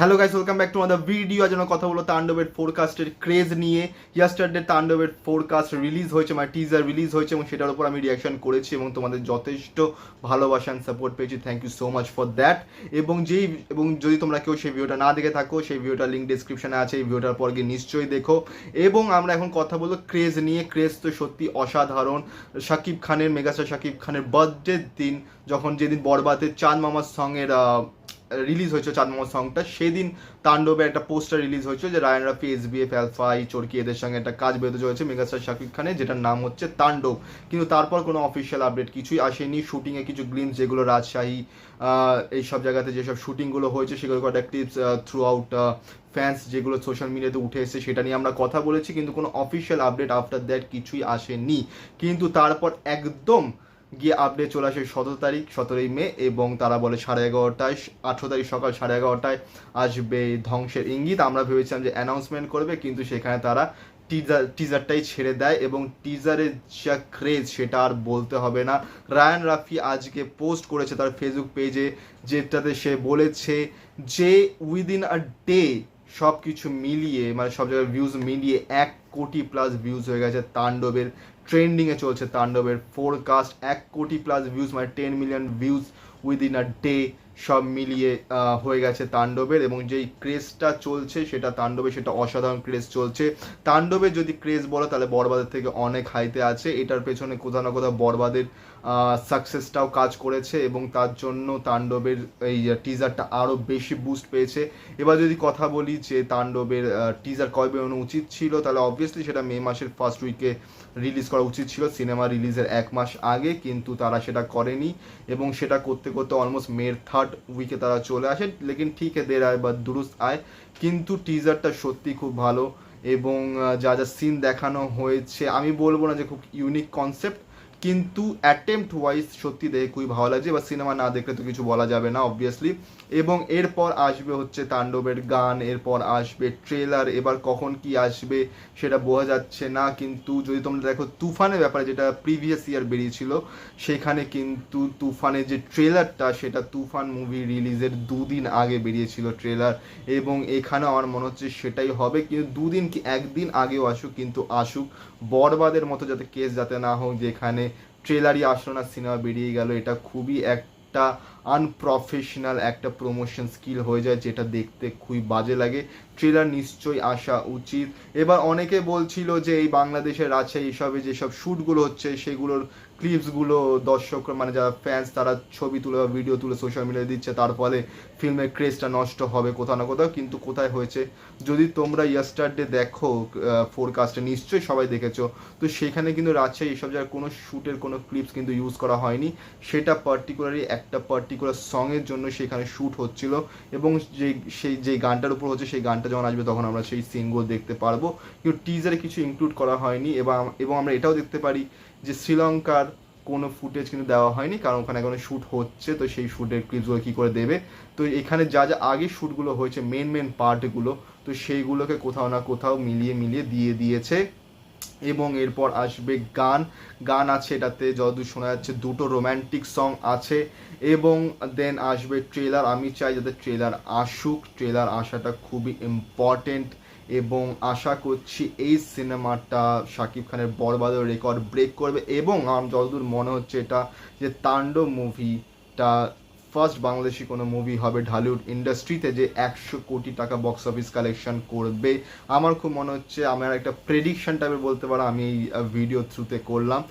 Hello guys, welcome back to other video. আজ আমরা কথা বলবো তাণ্ডবের ফোরকাস্টের ক্রেজ নিয়ে। ইয়েস্টারডে তাণ্ডবের ফোরকাস্ট রিলিজ হয়েছে, মানে টিজার রিলিজ হয়েছে এবং সেটার উপর আমি রিয়াকশন করেছি এবং তোমাদের যথেষ্ট ভালোবাসা অ্যান্ড সাপোর্ট পেয়েছি। Thank you so much for that. এবং যদি তোমরা কেউ সেই ভিডিওটা না দেখে থাকো, সেই ভিডিওটার লিঙ্ক ডিসক্রিপশনে আছে, এই ভিডিওটার পর গিয়ে নিশ্চয়ই দেখো। এবং আমরা এখন কথা বলবো ক্রেজ নিয়ে। ক্রেজ তো সত্যি অসাধারণ। শাকিব খানের, মেগাস্টার শাকিব খানের বার্থডের দিন, যেদিন বরবাদের চাঁদ মামার সঙ্গের রিলিজ হয়েছে, চাঁদ মামার সংটা, সেদিন তাণ্ডবে একটা পোস্টার রিলিজ হয়েছিল যে রায়ান রাফি, SBF, আলফাই, চরকি এদের সঙ্গে একটা কাজ বেরোতে চলেছে মেগাস্টার শাকিব খানের, যেটার নাম হচ্ছে তাণ্ডব। কিন্তু তারপর কোনো অফিসিয়াল আপডেট কিছুই আসেনি। শুটিংয়ে কিছু গ্লিমস, যেগুলো রাজশাহী এইসব জায়গাতে যেসব শুটিংগুলো হয়েছে সেগুলো কয়েকটা ক্লিপস থ্রু আউট ফ্যান্স যেগুলো সোশ্যাল মিডিয়াতে উঠে এসেছে সেটা নিয়ে আমরা কথা বলেছি, কিন্তু কোনো অফিসিয়াল আপডেট আফটার দ্যাট কিছুই আসেনি। কিন্তু তারপর একদম গিয়ে আপডেট চলে আসে 17ই মে, এবং তারা বলে 11:30, 18 তারিখ সকাল 11:30টায় আসবে ধ্বংসের ইঙ্গিত। আমরা ভেবেছিলাম যে অ্যানাউন্সমেন্ট করবে, কিন্তু সেখানে তারা টিজারটাই ছেড়ে দেয় এবং টিজারের যা ক্রেজ সেটা আর বলতে হবে না। রায়ান রাফি আজকে পোস্ট করেছে তার ফেসবুক পেজে, যেটাতে সে বলেছে যে উইদিন আ ডে সব কিছু মিলিয়ে, মানে সব জায়গায় ভিউজ মিলিয়ে 1 কোটি প্লাস ভিউজ হয়ে গেছে তাণ্ডবের। ট্রেন্ডিংয়ে চলছে তাণ্ডবের ফোরকাস্ট, 1 কোটি প্লাস ভিউজ, মানে 10 million views within a day সব মিলিয়ে হয়ে গেছে তাণ্ডবের। এবং যেই ক্রেজটা চলছে সেটা তাণ্ডবে, সেটা অসাধারণ ক্রেজ চলছে। তাণ্ডবের যদি ক্রেজ বলো তাহলে বরবাদের থেকে অনেক হাইতে আছে। এটার পেছনে কোথাও না কোথাও বরবাদের সাকসেসটাও কাজ করেছে এবং তার জন্য তাণ্ডবের এই টিজারটা আরও বেশি বুস্ট পেয়েছে। এবার যদি কথা বলি যে তাণ্ডবের টিজার কবে বেরোনো উচিত ছিল, তাহলে অবভিয়াসলি সেটা মে মাসের ফার্স্ট উইকে রিলিজ করা উচিত ছিল, সিনেমা রিলিজের 1 মাস আগে, কিন্তু তারা সেটা করেনি এবং সেটা করতে করতে অলমোস্ট মের 3rd উইকে তারা চলে আসে। লেকিন ঠিক দের আয় বা দুরুস্ত আয়। কিন্তু টিজারটা সত্যি খুব ভালো এবং যা যা সিন দেখানো হয়েছে, আমি বলবো না যে খুব ইউনিক কনসেপ্ট, কিন্তু অ্যাটেম্পট ওয়াইজ সত্যি দেখে খুবই ভালো লাগছে। বা সিনেমা না দেখলে তো কিছু বলা যাবে না অবভিয়াসলি। এবং এরপর আসবে হচ্ছে তাণ্ডবের গান, এরপর আসবে ট্রেলার। এবার কখন কি আসবে সেটা বোঝা যাচ্ছে না, কিন্তু যদি তোমরা দেখো তুফানের ব্যাপারে, যেটা প্রিভিয়াস ইয়ার বেরিয়েছিল, সেখানে কিন্তু তুফানের যে ট্রেলারটা, সেটা তুফান মুভি রিলিজের 2 দিন আগে বেরিয়েছিল ট্রেলার, এবং এখানে আমার মনে হচ্ছে সেটাই হবে। কিন্তু 2 দিন কি 1 দিন আগেও আসুক, কিন্তু আসুক। বরবাদের মতো যাতে কেস যাতে না হোক যেখানে ট্রেলারই আসলো না, সিনেমা বেরিয়ে গেল। এটা খুবই একটা আনপ্রফেশনাল একটা প্রমোশন স্কিল হয়ে যায়, যেটা দেখতে খুবই বাজে লাগে। ট্রেলার নিশ্চয়ই আসা উচিত। এবার অনেকে বলছিল যে এই বাংলাদেশের রাজশাহী এইসবে যেসব শ্যুটগুলো হচ্ছে সেগুলোর ক্লিপসগুলো দর্শক, মানে যারা ফ্যান্স, তারা ছবি তুলে বা ভিডিও তুলে সোশ্যাল মিডিয়ায় দিচ্ছে, তার ফলে ফিল্মের ক্রেজটা নষ্ট হবে কোথাও না কোথাও। কিন্তু কোথায় হয়েছে, যদি তোমরা ইয়েস্টারডে দেখো ফোরকাস্টে, নিশ্চয়ই সবাই দেখেছো, তো সেখানে কিন্তু রাজশাহী এইসব জায়গায় কোনো শ্যুটের কোনো ক্লিপস কিন্তু ইউজ করা হয়নি। সেটা পার্টিকুলারলি একটা পার্টিকুলার সঙের জন্য সেখানে শ্যুট হচ্ছিল, এবং যেই গানটার উপর হচ্ছে সেই গানটা যখন আসবে তখন আমরা সেই সিনগুলো দেখতে পারবো। কিন্তু টিজারে কিছু ইনক্লুড করা হয়নি। এবং আমরা এটাও দেখতে পারি যে শ্রীলঙ্কার কোনো ফুটেজ কিন্তু দেওয়া হয়নি, কারণ ওখানে এখন শ্যুট হচ্ছে, তো সেই শ্যুটের ক্লিপসগুলো কী করে দেবে। তো এখানে যা যা আগে শ্যুটগুলো হয়েছে, মেন পার্টগুলো, তো সেইগুলোকে কোথাও না কোথাও মিলিয়ে দিয়ে দিয়েছে। এবং এরপর আসবে গান আছে এটাতে, যতদূর শোনা যাচ্ছে 2টো রোম্যান্টিক সং আছে। এবং দেন আসবে ট্রেলার। আমি চাই যাতে ট্রেলার আসুক, ট্রেলার আসাটা খুবই ইম্পর্টেন্ট, এবং আশা করছি এই সিনেমাটা শাকিব খানের বরবাদের রেকর্ড ব্রেক করবে। এবং আমার যতদূর মনে হচ্ছে এটা যে তাণ্ডব মুভিটা ফার্স্ট বাংলাদেশি কোনো মুভি হবে ঢালিউড ইন্ডাস্ট্রিতে যে 100 কোটি টাকা বক্স অফিস কালেকশন করবে। আমার খুব মনে হচ্ছে, আমার একটা প্রেডিকশন টাইপের বলতে পারো, আমি এই ভিডিও থ্রুতে করলাম।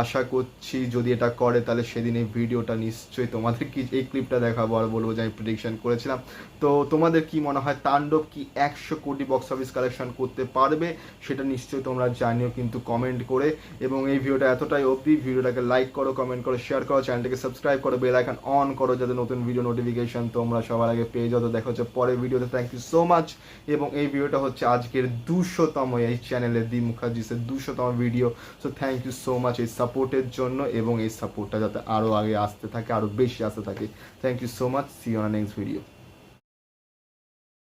আশা করছি যদি এটা করে তাহলে সেদিন এই ভিডিওটা নিশ্চয়ই তোমাদের কি এই ক্লিপটা দেখাবো আর বলবো যে আমি প্রেডিকশন করেছিলাম। তো তোমাদের কি মনে হয়, তাণ্ডব কি 100 কোটি বক্স অফিস কালেকশন করতে পারবে? সেটা নিশ্চয়ই তোমরা জানিও কিন্তু কমেন্ট করে। এবং এই ভিডিওটা এতটাই অবধি। ভিডিওটাকে লাইক করো, কমেন্ট করো, শেয়ার করো, চ্যানেলটাকে সাবস্ক্রাইব করো, বেল আইকন অন করো, যাতে নতুন ভিডিও নোটিফিকেশন তোমরা সবার আগে পেয়ে যাও। তো দেখা হচ্ছে পরের ভিডিওতে। Thank you so much. এবং এই ভিডিওটা হচ্ছে আজকের 200তম এই চ্যানেলে দি মুখার্জিসের 200তম video. So thank you so much এই সাপোর্টের জন্য, এবং এই সাপোর্টটা যাতে আরও আগে আসতে থাকে, আরও বেশি আসতে থাকে। Thank you so much. See on next video.